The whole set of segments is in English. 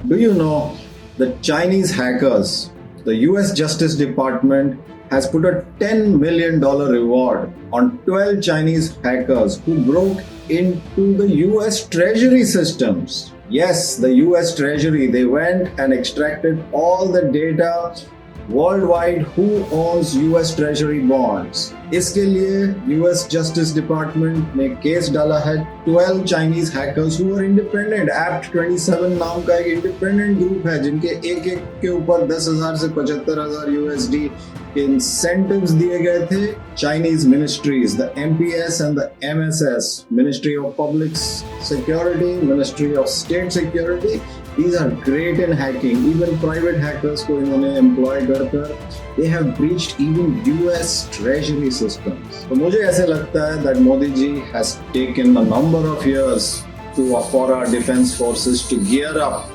Do you know the Chinese hackers, the US Justice Department has put a $10 million reward on 12 Chinese hackers who broke into the US Treasury systems. Yes, the US Treasury, they went and extracted all the data worldwide who owns US Treasury bonds. इसके लिए US Justice Department ने case डाला है 12 Chinese hackers who are independent. Apt 27 नाम का एक independent group है जिनके एक एक के ऊपर 10,000 से 75,000 USD के incentives दिए गए थे. Chinese ministries, the MPS and the MSS, Ministry of Public Security, Ministry of State Security, these are great in hacking. Even private hackers को इन्होंने employ कर they have breached even US Treasury systems. तो मुझे ऐसे लगता है that Modi ji has taken a number of years for our defense forces to gear up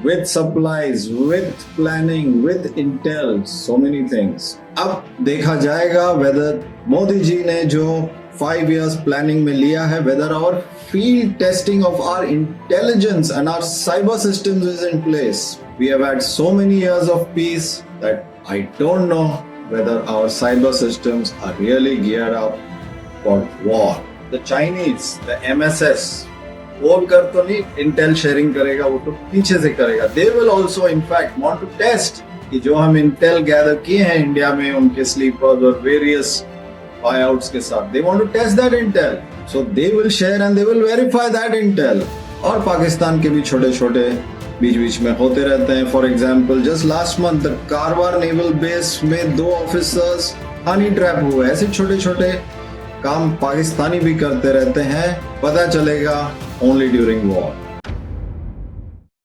with supplies, with planning, with intel, so many things. अब देखा जाएगा whether Modi ji ने जो 5 years planning में लिया है, whether our field testing of our intelligence and our cyber systems is in place. We have had so many years of peace that I don't know whether our cyber systems are really geared up for war. The Chinese, the MSS, वो कर तो नहीं Intel sharing करेगा, वो तो पीछे से करेगा. They will also in fact want to test कि जो हम इंटेल गैदर किए हैं इंडिया में उनके स्लीपर्स और वेरियस buyouts के साथ, they want to test that intel. So they will share and they will verify that intel. और पाकिस्तान के भी छोटे छोटे बीच बीच में होते रहते हैं. For example just last month the Karwar naval base में 2 ऑफिसर्स हनी ट्रैप हुए. ऐसे छोटे छोटे काम पाकिस्तानी भी करते रहते हैं. पता चलेगा ओनली ड्यूरिंग वॉर.